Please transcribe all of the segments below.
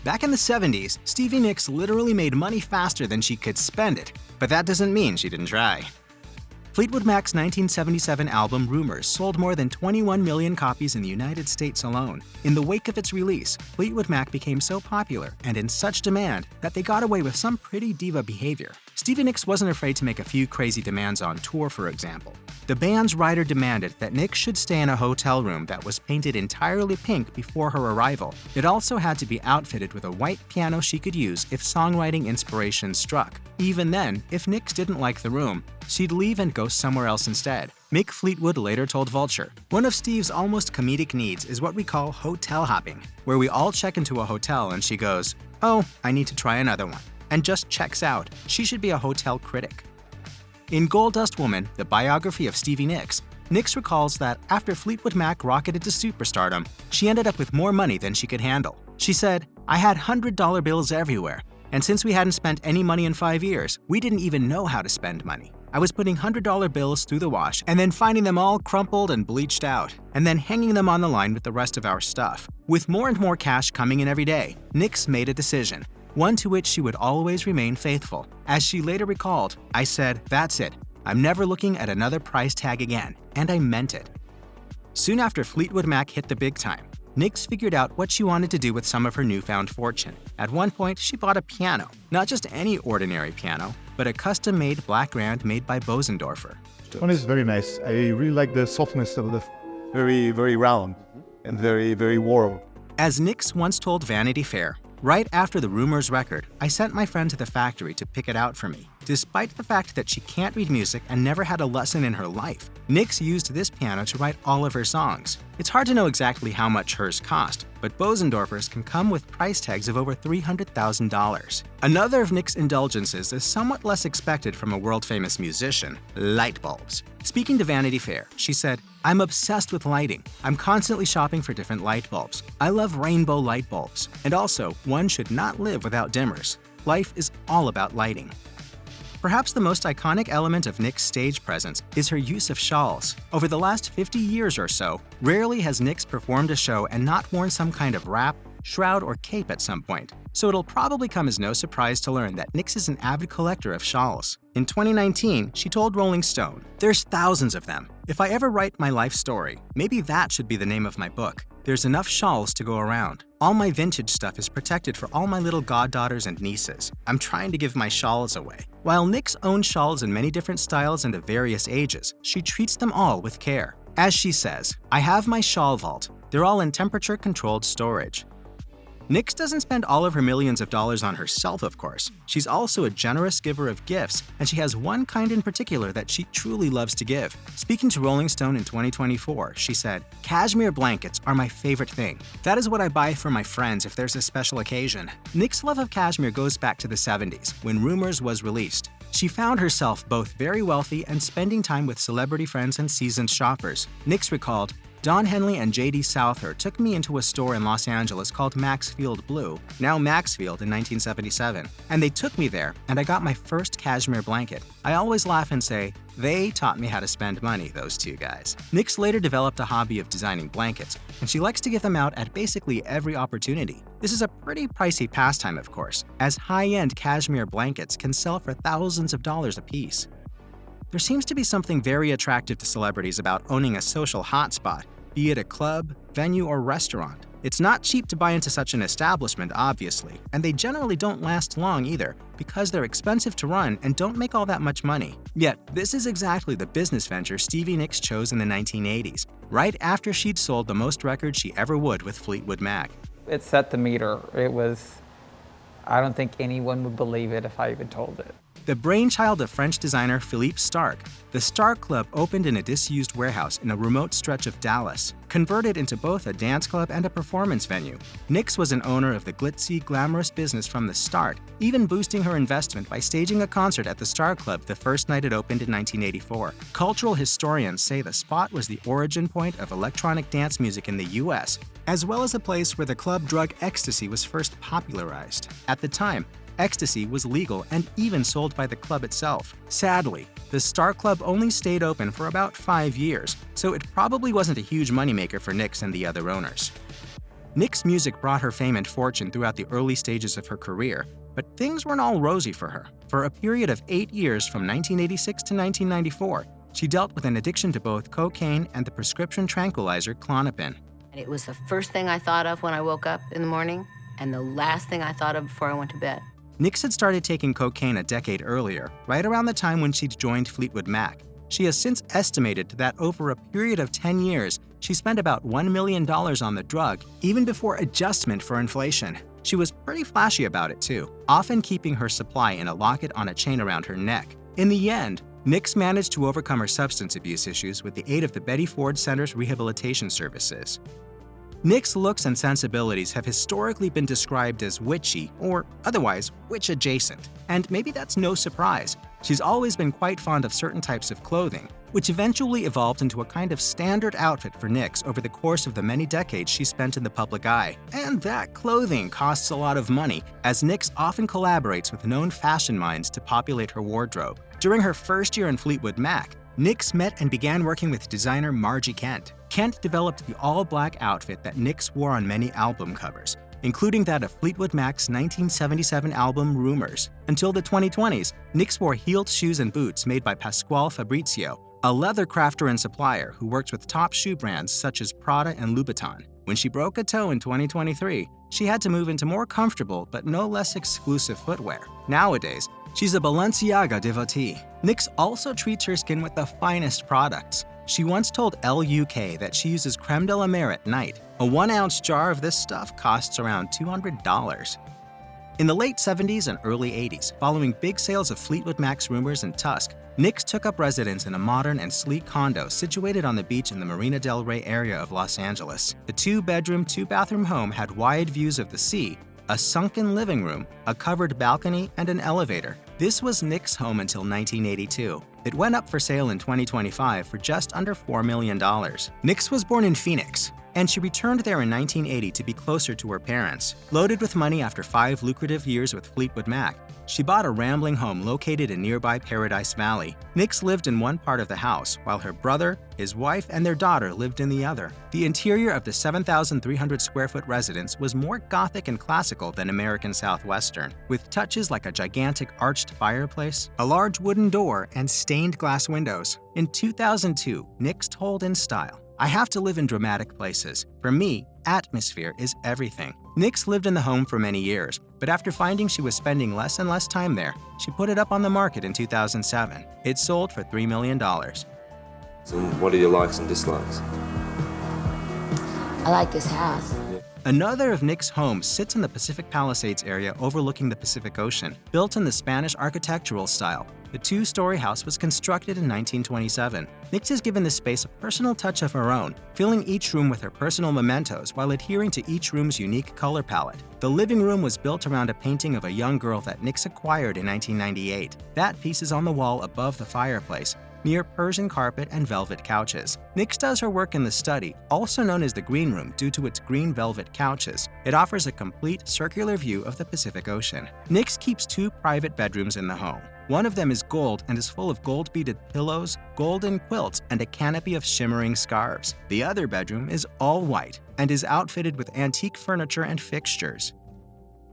Back in the 70s, Stevie Nicks literally made money faster than she could spend it, but that doesn't mean she didn't try. Fleetwood Mac's 1977 album Rumors sold more than 21 million copies in the United States alone. In the wake of its release, Fleetwood Mac became so popular and in such demand that they got away with some pretty diva behavior. Stevie Nicks wasn't afraid to make a few crazy demands on tour, for example. The band's writer demanded that Nicks should stay in a hotel room that was painted entirely pink before her arrival. It also had to be outfitted with a white piano she could use if songwriting inspiration struck. Even then, if Nicks didn't like the room, she'd leave and go somewhere else instead. Mick Fleetwood later told Vulture, "One of Steve's almost comedic needs is what we call hotel hopping, where we all check into a hotel and she goes, 'Oh, I need to try another one,' and just checks out. She should be a hotel critic." In Goldust Woman, the biography of Stevie Nicks, Nicks recalls that after Fleetwood Mac rocketed to superstardom, she ended up with more money than she could handle. She said, "I had $100 bills everywhere, and since we hadn't spent any money in 5 years, we didn't even know how to spend money. I was putting $100 bills through the wash and then finding them all crumpled and bleached out, and then hanging them on the line with the rest of our stuff." With more and more cash coming in every day, Nicks made a decision, one to which she would always remain faithful. As she later recalled, "I said, that's it. I'm never looking at another price tag again, and I meant it." Soon after Fleetwood Mac hit the big time, Nicks figured out what she wanted to do with some of her newfound fortune. At one point, she bought a piano. Not just any ordinary piano, but a custom-made black grand made by Bosendorfer. The one is very nice. I really like the softness of the very, very round and very, very warm. As Nicks once told Vanity Fair, "Right after the Rumors record, I sent my friend to the factory to pick it out for me." Despite the fact that she can't read music and never had a lesson in her life, Nicks used this piano to write all of her songs. It's hard to know exactly how much hers cost, but Bosendorfer's can come with price tags of over $300,000. Another of Nicks' indulgences is somewhat less expected from a world-famous musician: light bulbs. Speaking to Vanity Fair, she said, "I'm obsessed with lighting. I'm constantly shopping for different light bulbs. I love rainbow light bulbs. And also, one should not live without dimmers. Life is all about lighting." Perhaps the most iconic element of Nicks' stage presence is her use of shawls. Over the last 50 years or so, rarely has Nicks performed a show and not worn some kind of wrap, shroud, or cape at some point. So it'll probably come as no surprise to learn that Nicks is an avid collector of shawls. In 2019, she told Rolling Stone, "There's thousands of them. If I ever write my life story, maybe that should be the name of my book. There's enough shawls to go around. All my vintage stuff is protected for all my little goddaughters and nieces. I'm trying to give my shawls away." While Nicks owns shawls in many different styles and of various ages, she treats them all with care. As she says, "I have my shawl vault. They're all in temperature-controlled storage." Nicks doesn't spend all of her millions of dollars on herself, of course. She's also a generous giver of gifts, and she has one kind in particular that she truly loves to give. Speaking to Rolling Stone in 2024, she said, "Cashmere blankets are my favorite thing. That is what I buy for my friends if there's a special occasion." Nicks' love of cashmere goes back to the 70s, when Rumors was released. She found herself both very wealthy and spending time with celebrity friends and seasoned shoppers. Nicks recalled, "Don Henley and J.D. Souther took me into a store in Los Angeles called Maxfield Blue, now Maxfield, in 1977. And they took me there, and I got my first cashmere blanket. I always laugh and say, they taught me how to spend money, those two guys." Nicks later developed a hobby of designing blankets, and she likes to give them out at basically every opportunity. This is a pretty pricey pastime, of course, as high-end cashmere blankets can sell for thousands of dollars a piece. There seems to be something very attractive to celebrities about owning a social hotspot, be it a club, venue, or restaurant. It's not cheap to buy into such an establishment, obviously, and they generally don't last long either because they're expensive to run and don't make all that much money. Yet, this is exactly the business venture Stevie Nicks chose in the 1980s, right after she'd sold the most records she ever would with Fleetwood Mac. It set the meter. I don't think anyone would believe it if I even told it. The brainchild of French designer Philippe Starck, the Starck Club opened in a disused warehouse in a remote stretch of Dallas, converted into both a dance club and a performance venue. Nicks was an owner of the glitzy, glamorous business from the start, even boosting her investment by staging a concert at the Starck Club the first night it opened in 1984. Cultural historians say the spot was the origin point of electronic dance music in the US, as well as a place where the club drug ecstasy was first popularized. At the time, ecstasy was legal and even sold by the club itself. Sadly, the Starck Club only stayed open for about 5 years, so it probably wasn't a huge moneymaker for Nicks and the other owners. Nicks' music brought her fame and fortune throughout the early stages of her career, but things weren't all rosy for her. For a period of 8 years from 1986 to 1994, she dealt with an addiction to both cocaine and the prescription tranquilizer Klonopin. It was the first thing I thought of when I woke up in the morning, and the last thing I thought of before I went to bed. Nicks had started taking cocaine a decade earlier, right around the time when she'd joined Fleetwood Mac. She has since estimated that over a period of 10 years, she spent about $1 million on the drug, even before adjustment for inflation. She was pretty flashy about it too, often keeping her supply in a locket on a chain around her neck. In the end, Nicks managed to overcome her substance abuse issues with the aid of the Betty Ford Center's rehabilitation services. Nicks' looks and sensibilities have historically been described as witchy or otherwise witch-adjacent, and maybe that's no surprise. She's always been quite fond of certain types of clothing, which eventually evolved into a kind of standard outfit for Nicks over the course of the many decades she spent in the public eye. And that clothing costs a lot of money, as Nicks often collaborates with known fashion minds to populate her wardrobe. During her first year in Fleetwood Mac, Nicks met and began working with designer Margie Kent. Kent developed the all-black outfit that Nicks wore on many album covers, including that of Fleetwood Mac's 1977 album Rumors. Until the 2020s, Nicks wore heeled shoes and boots made by Pasquale Fabrizio, a leather crafter and supplier who works with top shoe brands such as Prada and Louboutin. When she broke a toe in 2023, she had to move into more comfortable but no less exclusive footwear. Nowadays, she's a Balenciaga devotee. Nicks also treats her skin with the finest products. She once told LUK that she uses creme de la mer at night. A 1-ounce jar of this stuff costs around $200. In the late 70s and early 80s, following big sales of Fleetwood Mac's Rumors and Tusk, Nicks took up residence in a modern and sleek condo situated on the beach in the Marina del Rey area of Los Angeles. The 2-bedroom, 2-bathroom home had wide views of the sea, a sunken living room, a covered balcony, and an elevator. This was Nicks' home until 1982. It went up for sale in 2025 for just under $4 million. Nicks was born in Phoenix, and she returned there in 1980 to be closer to her parents. Loaded with money after 5 lucrative years with Fleetwood Mac, she bought a rambling home located in nearby Paradise Valley. Nicks lived in one part of the house, while her brother, his wife, and their daughter lived in the other. The interior of the 7,300 square foot residence was more Gothic and classical than American Southwestern, with touches like a gigantic arched fireplace, a large wooden door, and stained glass windows. In 2002, Nicks told in style, "I have to live in dramatic places. For me, atmosphere is everything." Nicks lived in the home for many years, but after finding she was spending less and less time there, she put it up on the market in 2007. It sold for $3 million. So what are your likes and dislikes? I like this house. Another of Nicks' homes sits in the Pacific Palisades area overlooking the Pacific Ocean. Built in the Spanish architectural style, the 2-story house was constructed in 1927. Nicks has given this space a personal touch of her own, filling each room with her personal mementos while adhering to each room's unique color palette. The living room was built around a painting of a young girl that Nicks acquired in 1998. That piece is on the wall above the fireplace, near Persian carpet and velvet couches. Nicks does her work in the study, also known as the green room due to its green velvet couches. It offers a complete circular view of the Pacific Ocean. Nicks keeps 2 private bedrooms in the home. One of them is gold and is full of gold-beaded pillows, golden quilts, and a canopy of shimmering scarves. The other bedroom is all white and is outfitted with antique furniture and fixtures.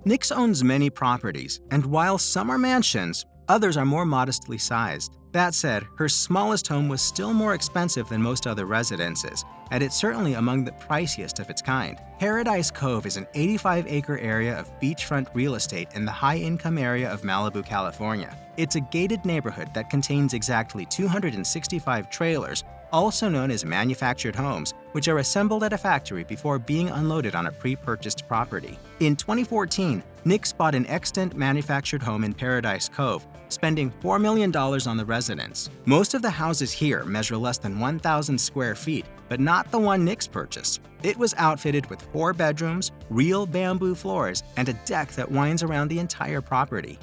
Nicks owns many properties, and while some are mansions, others are more modestly sized. That said, her smallest home was still more expensive than most other residences, and it's certainly among the priciest of its kind. Paradise Cove is an 85-acre area of beachfront real estate in the high-income area of Malibu, California. It's a gated neighborhood that contains exactly 265 trailers, also known as manufactured homes, which are assembled at a factory before being unloaded on a pre-purchased property. In 2014, Nicks bought an extant manufactured home in Paradise Cove, spending $4 million on the residence. Most of the houses here measure less than 1,000 square feet, but not the one Nicks purchased. It was outfitted with 4 bedrooms, real bamboo floors, and a deck that winds around the entire property.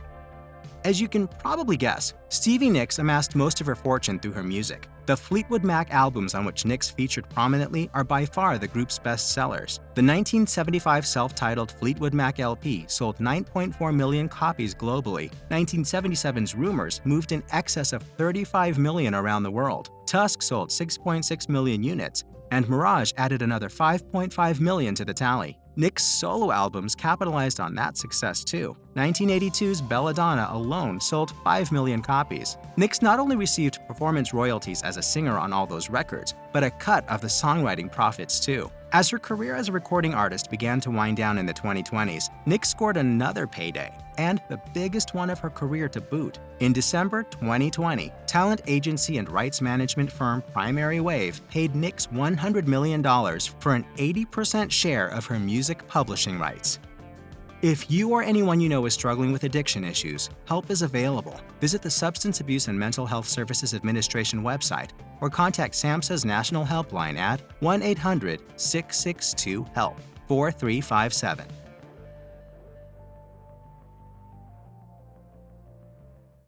As you can probably guess, Stevie Nicks amassed most of her fortune through her music. The Fleetwood Mac albums on which Nicks featured prominently are by far the group's best sellers. The 1975 self-titled Fleetwood Mac LP sold 9.4 million copies globally. 1977's Rumors moved in excess of 35 million around the world. Tusk sold 6.6 million units, and Mirage added another 5.5 million to the tally. Nicks' solo albums capitalized on that success too. 1982's Belladonna alone sold 5 million copies. Nicks not only received performance royalties as a singer on all those records, but a cut of the songwriting profits too. As her career as a recording artist began to wind down in the 2020s, Nicks scored another payday, and the biggest one of her career to boot. In December 2020, talent agency and rights management firm Primary Wave paid Nicks $100 million for an 80% share of her music publishing rights. If you or anyone you know is struggling with addiction issues, help is available. Visit the Substance Abuse and Mental Health Services Administration website or contact SAMHSA's national helpline at 1-800-662-HELP 4357.